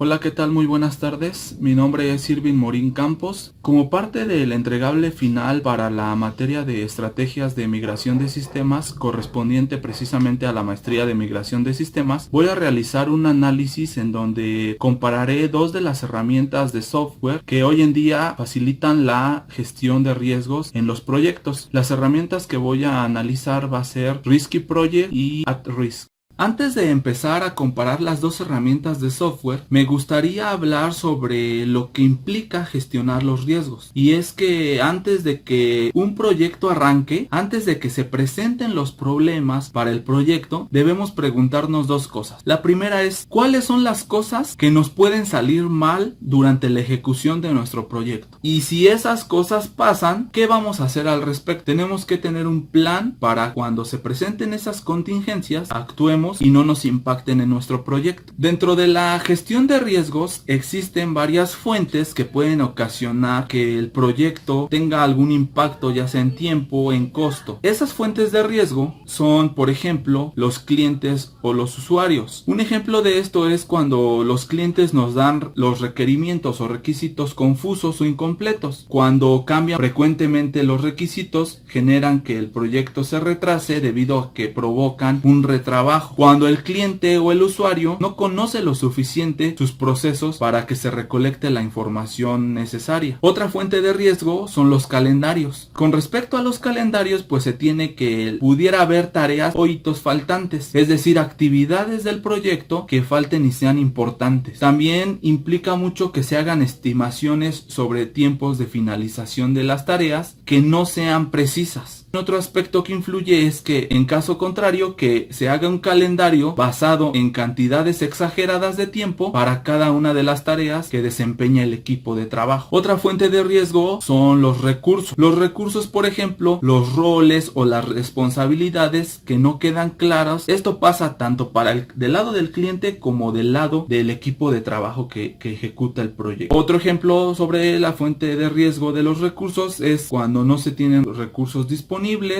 Hola, ¿qué tal? Muy buenas tardes. Mi nombre es Irving Morín Campos. Como parte del entregable final para la materia de estrategias de migración de sistemas correspondiente precisamente a la maestría de migración de sistemas, voy a realizar un análisis en donde compararé dos de las herramientas de software que hoy en día facilitan la gestión de riesgos en los proyectos. Las herramientas que voy a analizar va a ser Risky Project y At Risk. Antes de empezar a comparar las dos herramientas de software, me gustaría hablar sobre lo que implica gestionar los riesgos. Y es que antes de que un proyecto arranque, antes de que se presenten los problemas para el proyecto, debemos preguntarnos dos cosas. La primera es, ¿cuáles son las cosas que nos pueden salir mal durante la ejecución de nuestro proyecto? Y si esas cosas pasan, ¿qué vamos a hacer al respecto? Tenemos que tener un plan para cuando se presenten esas contingencias, actuemos y no nos impacten en nuestro proyecto. Dentro de la gestión de riesgos existen varias fuentes que pueden ocasionar que el proyecto tenga algún impacto, ya sea en tiempo o en costo. Esas fuentes de riesgo son, por ejemplo, los clientes o los usuarios. Un ejemplo de esto es cuando los clientes nos dan los requerimientos o requisitos confusos o incompletos. Cuando cambian frecuentemente los requisitos, generan que el proyecto se retrase debido a que provocan un retrabajo. Cuando el cliente o el usuario no conoce lo suficiente sus procesos para que se recolecte la información necesaria. Otra fuente de riesgo son los calendarios. Con respecto a los calendarios, pues se tiene que pudiera haber tareas o hitos faltantes, es decir, actividades del proyecto que falten y sean importantes. También implica mucho que se hagan estimaciones sobre tiempos de finalización de las tareas que no sean precisas. Otro aspecto que influye es que, en caso contrario, que se haga un calendario basado en cantidades exageradas de tiempo para cada una de las tareas que desempeña el equipo de trabajo. Otra fuente de riesgo son los recursos. Los recursos, por ejemplo, los roles o las responsabilidades que no quedan claras. Esto pasa tanto del lado del cliente como del lado del equipo de trabajo que ejecuta el proyecto. Otro ejemplo sobre la fuente de riesgo de los recursos es cuando no se tienen recursos disponibles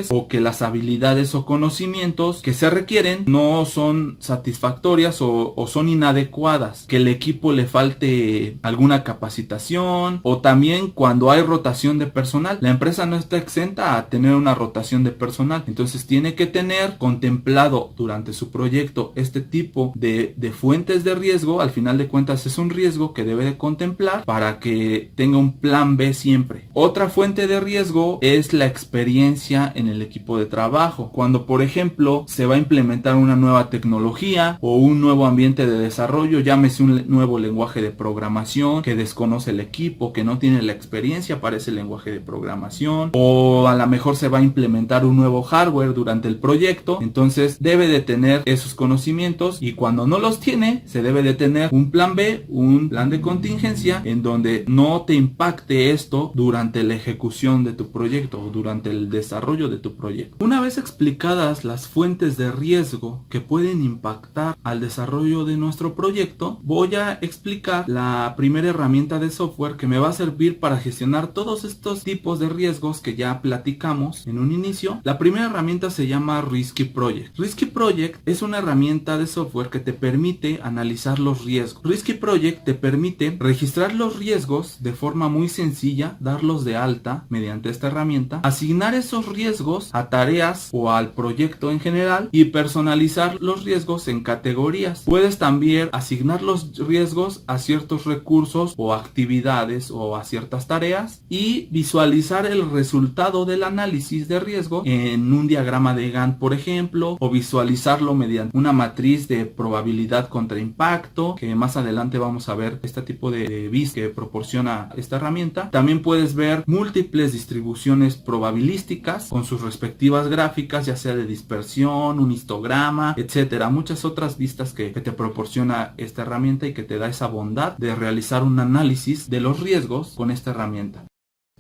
o que las habilidades o conocimientos que se requieren no son satisfactorias o son inadecuadas, que el equipo le falte alguna capacitación, o también cuando hay rotación de personal. La empresa no está exenta a tener una rotación de personal, entonces tiene que tener contemplado durante su proyecto este tipo de fuentes de riesgo. Al final de cuentas es un riesgo que debe de contemplar para que tenga un plan B siempre. Otra fuente de riesgo es la experiencia en el equipo de trabajo. Cuando, por ejemplo, se va a implementar una nueva tecnología o un nuevo ambiente de desarrollo, llámese un nuevo lenguaje de programación que desconoce el equipo, que no tiene la experiencia para ese lenguaje de programación, o a lo mejor se va a implementar un nuevo hardware durante el proyecto, entonces debe de tener esos conocimientos, y cuando no los tiene, se debe de tener un plan B, un plan de contingencia en donde no te impacte esto durante la ejecución de tu proyecto o durante el desarrollo de tu proyecto. Una vez explicadas las fuentes de riesgo que pueden impactar al desarrollo de nuestro proyecto, voy a explicar la primera herramienta de software que me va a servir para gestionar todos estos tipos de riesgos que ya platicamos en un inicio. La primera herramienta se llama Risky Project. Risky Project es una herramienta de software que te permite analizar los riesgos. Risky Project te permite registrar los riesgos de forma muy sencilla, darlos de alta mediante esta herramienta, asignar esos riesgos a tareas o al proyecto en general y personalizar los riesgos en categorías. Puedes también asignar los riesgos a ciertos recursos o actividades o a ciertas tareas y visualizar el resultado del análisis de riesgo en un diagrama de Gantt, por ejemplo, o visualizarlo mediante una matriz de probabilidad contra impacto, que más adelante vamos a ver este tipo de vis que proporciona esta herramienta. También puedes ver múltiples distribuciones probabilísticas con sus respectivas gráficas, ya sea de dispersión, un histograma, etcétera. Muchas otras vistas que te proporciona esta herramienta y que te da esa bondad de realizar un análisis de los riesgos con esta herramienta.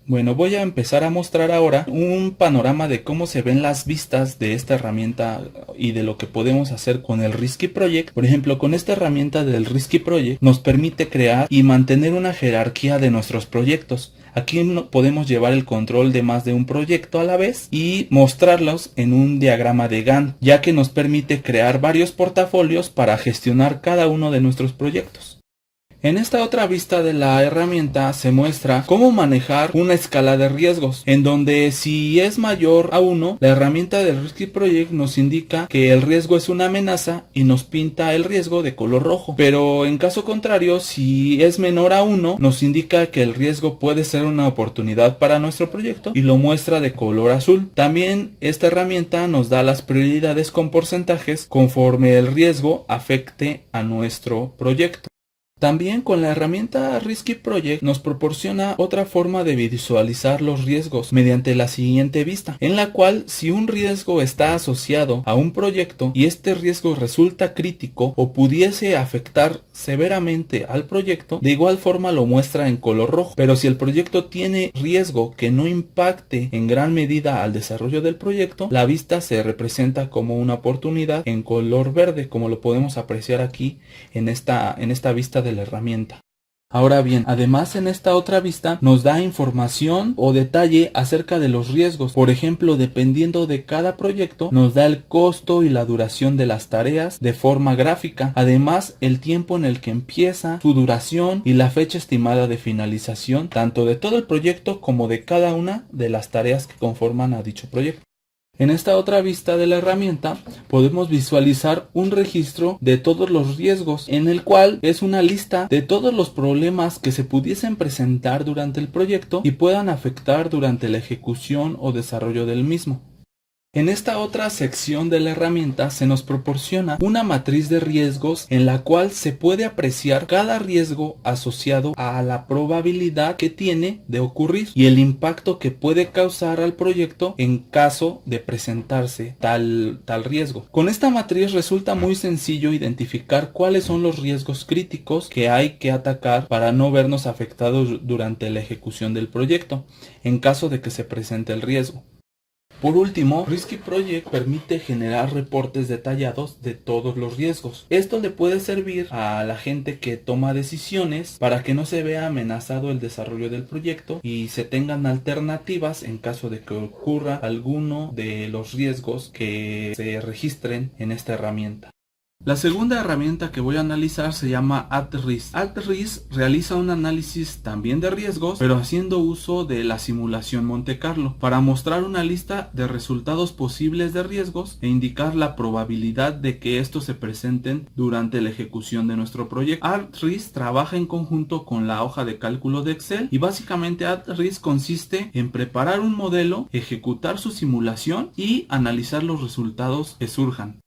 Bueno, voy a empezar a mostrar ahora un panorama de cómo se ven las vistas de esta herramienta y de lo que podemos hacer con el Risky Project. Por ejemplo, con esta herramienta del Risky Project nos permite crear y mantener una jerarquía de nuestros proyectos. Aquí podemos llevar el control de más de un proyecto a la vez y mostrarlos en un diagrama de Gantt, ya que nos permite crear varios portafolios para gestionar cada uno de nuestros proyectos. En esta otra vista de la herramienta se muestra cómo manejar una escala de riesgos, en donde si es mayor a 1, la herramienta de Risky Project nos indica que el riesgo es una amenaza y nos pinta el riesgo de color rojo. Pero en caso contrario, si es menor a 1, nos indica que el riesgo puede ser una oportunidad para nuestro proyecto y lo muestra de color azul. También esta herramienta nos da las prioridades con porcentajes conforme el riesgo afecte a nuestro proyecto. También con la herramienta Risky Project nos proporciona otra forma de visualizar los riesgos mediante la siguiente vista, en la cual si un riesgo está asociado a un proyecto y este riesgo resulta crítico o pudiese afectar severamente al proyecto, de igual forma lo muestra en color rojo. Pero si el proyecto tiene riesgo que no impacte en gran medida al desarrollo del proyecto, la vista se representa como una oportunidad en color verde, como lo podemos apreciar aquí en esta vista de la herramienta. Ahora bien, además en esta otra vista nos da información o detalle acerca de los riesgos. Por ejemplo, dependiendo de cada proyecto, nos da el costo y la duración de las tareas de forma gráfica. Además, el tiempo en el que empieza, su duración y la fecha estimada de finalización, tanto de todo el proyecto como de cada una de las tareas que conforman a dicho proyecto. En esta otra vista de la herramienta podemos visualizar un registro de todos los riesgos, en el cual es una lista de todos los problemas que se pudiesen presentar durante el proyecto y puedan afectar durante la ejecución o desarrollo del mismo. En esta otra sección de la herramienta se nos proporciona una matriz de riesgos en la cual se puede apreciar cada riesgo asociado a la probabilidad que tiene de ocurrir y el impacto que puede causar al proyecto en caso de presentarse tal riesgo. Con esta matriz resulta muy sencillo identificar cuáles son los riesgos críticos que hay que atacar para no vernos afectados durante la ejecución del proyecto en caso de que se presente el riesgo. Por último, Risky Project permite generar reportes detallados de todos los riesgos. Esto le puede servir a la gente que toma decisiones para que no se vea amenazado el desarrollo del proyecto y se tengan alternativas en caso de que ocurra alguno de los riesgos que se registren en esta herramienta. La segunda herramienta que voy a analizar se llama AtRisk. AtRisk realiza un análisis también de riesgos, pero haciendo uso de la simulación Monte Carlo, para mostrar una lista de resultados posibles de riesgos e indicar la probabilidad de que estos se presenten durante la ejecución de nuestro proyecto. AtRisk trabaja en conjunto con la hoja de cálculo de Excel y básicamente AtRisk consiste en preparar un modelo, ejecutar su simulación y analizar los resultados que surjan.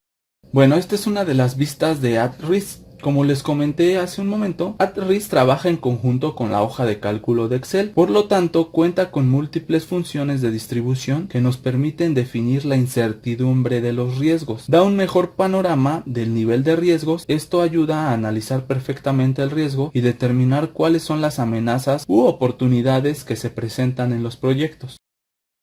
Bueno, esta es una de las vistas de AtRisk. Como les comenté hace un momento, AtRisk trabaja en conjunto con la hoja de cálculo de Excel, por lo tanto cuenta con múltiples funciones de distribución que nos permiten definir la incertidumbre de los riesgos. Da un mejor panorama del nivel de riesgos, esto ayuda a analizar perfectamente el riesgo y determinar cuáles son las amenazas u oportunidades que se presentan en los proyectos.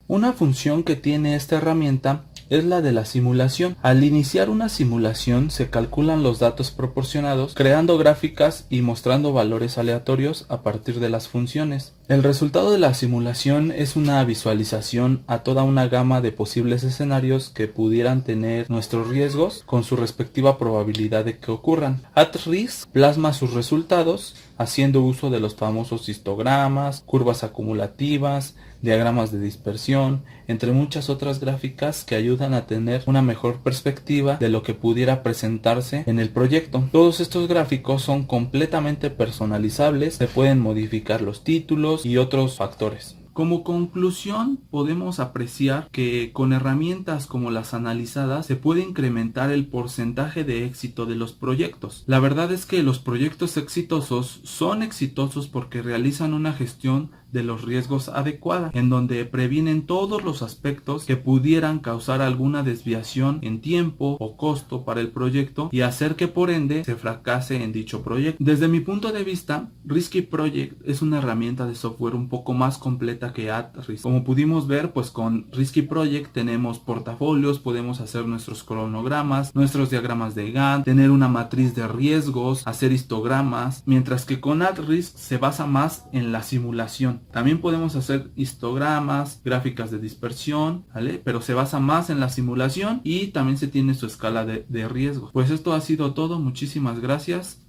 Una función que tiene esta herramienta es la de la simulación. Al iniciar una simulación se calculan los datos proporcionados, creando gráficas y mostrando valores aleatorios a partir de las funciones. El resultado de la simulación es una visualización a toda una gama de posibles escenarios que pudieran tener nuestros riesgos con su respectiva probabilidad de que ocurran. AtRisk plasma sus resultados haciendo uso de los famosos histogramas, curvas acumulativas, diagramas de dispersión, entre muchas otras gráficas que ayudan a tener una mejor perspectiva de lo que pudiera presentarse en el proyecto. Todos estos gráficos son completamente personalizables, se pueden modificar los títulos y otros factores. Como conclusión, podemos apreciar que con herramientas como las analizadas se puede incrementar el porcentaje de éxito de los proyectos. La verdad es que los proyectos exitosos son exitosos porque realizan una gestión de los riesgos adecuada, en donde previenen todos los aspectos que pudieran causar alguna desviación en tiempo o costo para el proyecto y hacer que por ende se fracase en dicho proyecto. Desde mi punto de vista, Risky Project es una herramienta de software un poco más completa que AtRisk. Como pudimos ver, pues con Risky Project tenemos portafolios, podemos hacer nuestros cronogramas, nuestros diagramas de Gantt, tener una matriz de riesgos, hacer histogramas, mientras que con AtRisk se basa más en la simulación. También podemos hacer histogramas, gráficas de dispersión, ¿vale? Pero se basa más en la simulación y también se tiene su escala de riesgo. Pues esto ha sido todo, muchísimas gracias.